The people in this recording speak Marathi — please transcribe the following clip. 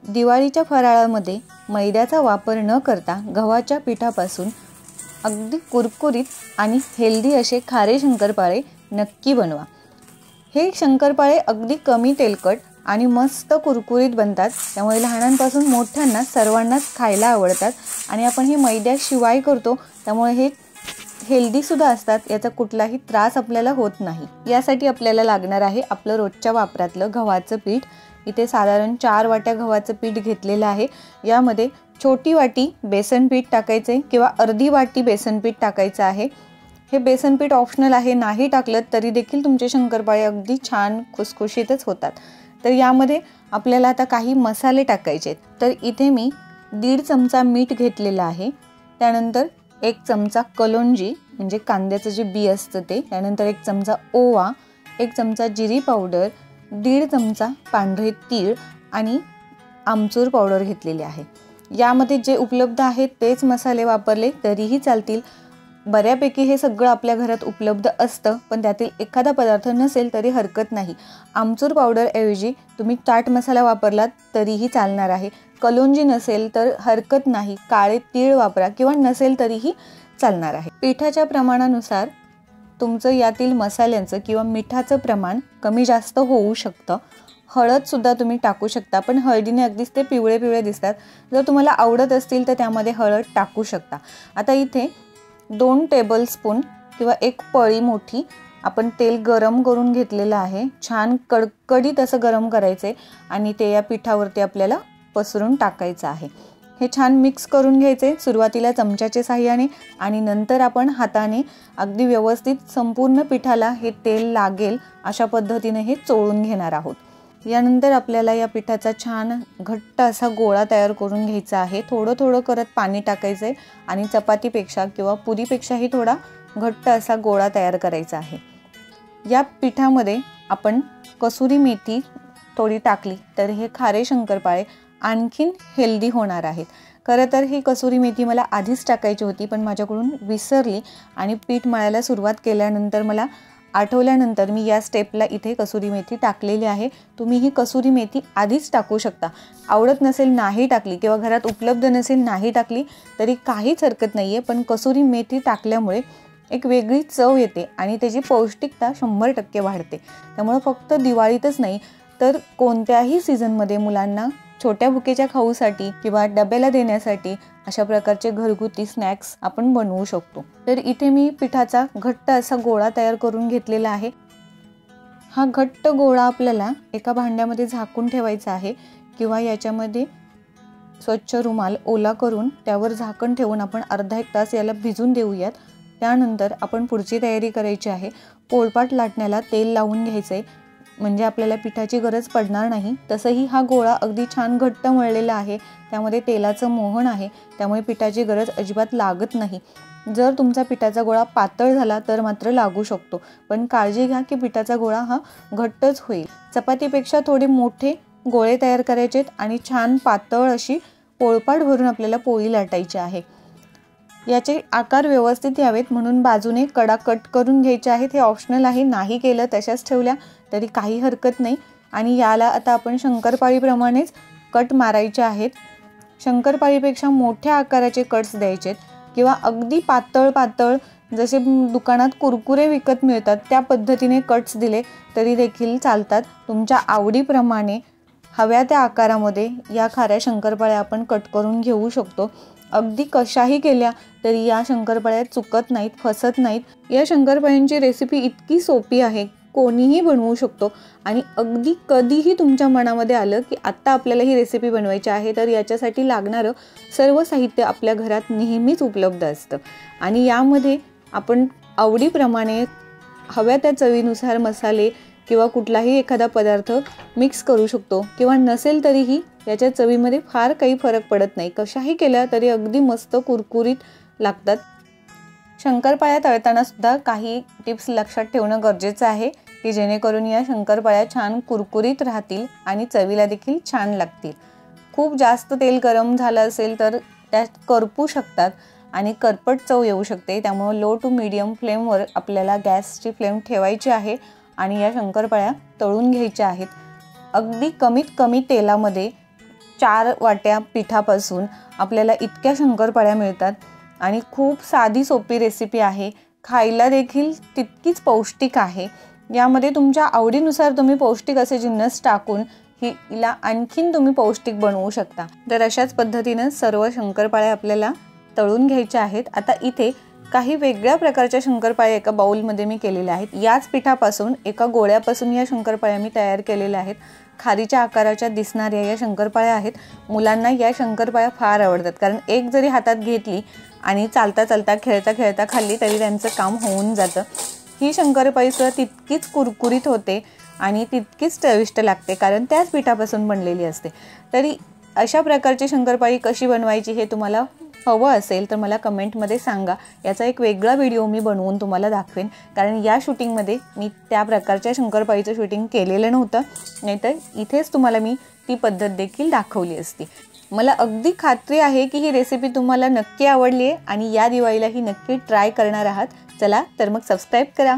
दिवाळीच्या फराळामध्ये मैद्याचा वापर न करता गव्हाच्या पिठापासून अगदी कुरकुरीत आणि हेल्दी असे खारे शंकरपाळे नक्की बनवा। हे शंकरपाळे अगदी कमी तेलकट आणि मस्त कुरकुरीत बनतात, त्यामुळे लहानांपासून मोठ्यांना सर्वांनाच खायला आवडतात। आणि आपण हे मैद्याशिवाय करतो, त्यामुळे हे हेल्दी सुद्धा असतात, याचा कुठलाही त्रास आपल्याला होत नाही। यासाठी आपल्याला लागणार आहे आपलं रोजच्या वापरातलं गव्हाचं पीठ। इथे साधारण 4 वाट्या गव्हाचं पीठ घेतलेलं आहे। यामध्ये छोटी वाटी बेसन पीठ टाकायचे किंवा अर्धी वाटी बेसन पीठ टाकायचं आहे। हे बेसन पीठ ऑप्शनल आहे, नाही टाकलं तरी देखील तुमचे शंकरपाळे अगदी छान खुसखुशीतच होतात। तर यामध्ये आपल्याला आता काही मसाले टाकायचे। तर इथे मी 1.5 चमचा मीठ घेतलेला आहे, त्यानंतर 1 चमचा कलोंजी म्हणजे कांद्याचं जे बी असतं ते, त्यानंतर 1 चमचा ओवा, 1 चमचा जिरी पावडर, 1.5 चमचा पांढरे तीळ आणि आमचूर पावडर घेतलेली आहे। यामध्ये जे उपलब्ध आहेत तेच मसाले वापरले तरीही चालतील। बऱ्यापैकी हे सगळं आपल्या घरात उपलब्ध असतं, पण त्यातील एखादा पदार्थ नसेल तरी हरकत नाही। आमचूर पावडर ऐवजी तुम्ही चाट मसाला वापरलात तरीही चालणार आहे। कलोंजी नसेल तर हरकत नाही, काळे तीळ वापरा किंवा नसेल तरीही चालणार आहे। पिठाच्या प्रमाणानुसार तुमचं यातील मसाल्यांचं किंवा मिठाचं प्रमाण कमी जास्त होऊ शकतं। हळद सुद्धा तुम्ही टाकू शकता, पण हळदीने अगदीच ते पिवळे पिवळे दिसतात। जर तुम्हाला आवडत असतील तर त्यामध्ये हळद टाकू शकता। आता इथे 2 टेबलस्पून किंवा 1 पळी मोठी आपण तेल गरम करून घेतलेलं आहे। छान कडकडीत असं गरम करायचे आणि ते या पिठावरती आपल्याला पसरून टाकायचं आहे। हे छान मिक्स करून घ्यायचे, सुरुवातीला चमच्याच्या साहाय्याने आणि नंतर आपण हाताने अगदी व्यवस्थित संपूर्ण पिठाला हे तेल लागेल अशा पद्धतीने हे चोळून घेणार आहोत। यानंतर आपल्याला या पिठाचा छान घट्ट असा गोळा तयार करून घ्यायचा आहे। थोडं थोडं करत पाणी टाकायचे आणि चपातीपेक्षा किंवा पुरीपेक्षाही थोडा घट्ट असा गोळा तयार करायचा आहे। या पिठामध्ये आपण कसुरी मेथी थोडी टाकली तर हे खारे शंकरपाळे आणखीन हेल्दी होणार आहेत। खरं तर ही कसुरी मेथी मला आधीच टाकायची होती, पण माझ्याकडून विसरली आणि पीठ मळायला सुरुवात केल्यानंतर मला आठवल्यानंतर मी या स्टेपला इथे कसुरी मेथी टाकलेली आहे। तुम्ही ही कसुरी मेथी आधीच टाकू शकता। आवडत नसेल नाही टाकली किंवा घरात उपलब्ध नसेल नाही टाकली तरी काहीच हरकत नाहीये, पण कसुरी मेथी टाकल्यामुळे एक वेगळी चव येते आणि त्याची पौष्टिकता 100% वाढते। त्यामुळे फक्त दिवाळीतच नाही तर कोणत्याही सीझनमध्ये मुलांना छोट्या भुकेच्या खाऊसाठी किंवा डब्याला देण्यासाठी अशा प्रकारचे घरगुती स्नॅक्स आपण बनवू शकतो। तर इथे मी पिठाचा घट्ट असा गोळा तयार करून घेतलेला आहे। हा घट्ट गोळा आपल्याला एका भांड्यामध्ये झाकून ठेवायचा आहे किंवा याच्यामध्ये स्वच्छ रुमाल ओला करून त्यावर झाकण ठेवून आपण अर्धा 1 तास याला भिजून देऊयात। त्यानंतर आपण पुढची तयारी करायची आहे। पोळपाट लाटण्याला तेल लावून घ्यायचे, म्हणजे आपल्याला पिठाची गरज पडणार नाही। तसंही हा गोळा अगदी छान घट्ट मळलेला आहे, त्यामध्ये तेलाचं मोहन आहे, त्यामुळे पिठाची गरज अजिबात लागत नाही। जर तुमचा पिठाचा गोळा पातळ झाला तर मात्र लागू शकतो, पण काळजी घ्या की पिठाचा गोळा हा घट्टच होईल। चपातीपेक्षा थोडे मोठे गोळे तयार करायचे आणि छान पातळ अशी पोळपाट भरून आपल्याला पोळी लाटायची आहे। याचे आकार व्यवस्थित यावेत म्हणून बाजूने कडा कट करून घ्यायचे आहेत। हे ऑप्शनल आहे, नाही केलं तशाच ठेवल्या तरी काही हरकत नाही। आणि याला आता आपण शंकरपाळीप्रमाणेच कट मारायचे आहेत। शंकरपाळीपेक्षा मोठ्या आकाराचे कट्स द्यायचेत किंवा अगदी पातळ पातळ जसे दुकानात कुरकुरे विकत मिळतात त्या पद्धतीने कट्स दिले तरी देखील चालतात। तुमच्या आवडीप्रमाणे हव्या त्या आकारामध्ये या खाऱ्या शंकरपाळ्या आपण कट करून घेऊ शकतो। अगदी कशाही केल्या तरी या शंकरपाळ्या चुकत नाहीत, फसत नाहीत। या शंकरपाळ्यांची रेसिपी इतकी सोपी आहे, कोणीही बनवू शकतो आणि अगदी कधीही तुमच्या मनामध्ये आलं की आता आपल्याला ही रेसिपी बनवायची आहे तर याच्यासाठी लागणारं सर्व साहित्य आपल्या घरात नेहमीच उपलब्ध असतं आणि यामध्ये आपण आवडीप्रमाणे हव्या त्या चवीनुसार मसाले किंवा कुठलाही एखादा पदार्थ मिक्स करू शकतो किंवा नसेल तरीही याच्या चवीमध्ये फार काही फरक पडत नाही। कशाही केल्या तरी अगदी मस्त कुरकुरीत लागतात। शंकरपाळ्या तळताना सुद्धा काही टिप्स लक्षात ठेवणं गरजेचं आहे की जेणेकरून या शंकरपाळ्या छान कुरकुरीत राहतील आणि चवीला देखील छान लागतील। खूप जास्त तेल गरम झालं असेल तर त्या करपू शकतात आणि करपट चव येऊ शकते, त्यामुळे लो टू मीडियम फ्लेमवर आपल्याला गॅसची फ्लेम ठेवायची आहे आणि या शंकरपाळ्या तळून घ्यायच्या आहेत। अगदी कमीत कमी तेलामध्ये 4 वाट्या पिठापासून आपल्याला इतक्या शंकरपाळ्या मिळतात आणि खूप साधी सोपी रेसिपी आहे. खायला देखील तितकीच पौष्टिक आहे. यामध्ये तुमच्या आवडीनुसार तुम्ही पौष्टिक असे जिन्नस टाकून हिला आणखीन तुम्ही पौष्टिक बनवू शकता. तर अशाच पद्धतीने सर्व शंकरपाळ्या आपल्याला तळून घ्यायच्या आहेत. आता इथे काही वेगळ्या प्रकारच्या शंकरपाळ्या एका बाउलमध्ये मी केलेल्या आहेत. याच पिठापासून एका गोळ्यापासून या शंकरपाळ्या मी तयार केलेल्या आहेत. खारीच्या आकाराच्या दिसणाऱ्या या शंकरपाळ्या आहेत. मुलांना या शंकरपाळ्या फार आवडतात, कारण एक जरी हातात घेतली आणि चालता चालता खेळता खेळता खाल्ली तरी त्यांचं काम होऊन जातं. ही शंकरपाळी सुद्धा तितकीच कुरकुरीत होते आणि तितकीच चविष्ट लागते, कारण त्याच पिठापासून बनलेली असते. तरी अशा प्रकारची शंकरपाळी कशी बनवायची हे तुम्हाला हवं असेल तर मला कमेंटमध्ये सांगा. याचा एक वेगळा व्हिडिओ मी बनवून तुम्हाला दाखवेन, कारण या शूटिंगमध्ये मी त्या प्रकारच्या शंकरपाळीचं शूटिंग केलेलं नव्हतं, नाहीतर इथेच तुम्हाला मी ती पद्धत देखील दाखवली असती. मला अगदी खात्री आहे की ही रेसिपी तुम्हाला नक्की आवडली आहे आणि या दिवाळीला ही नक्की ट्राय करणार आहात. चला तर मग सबस्क्राईब करा.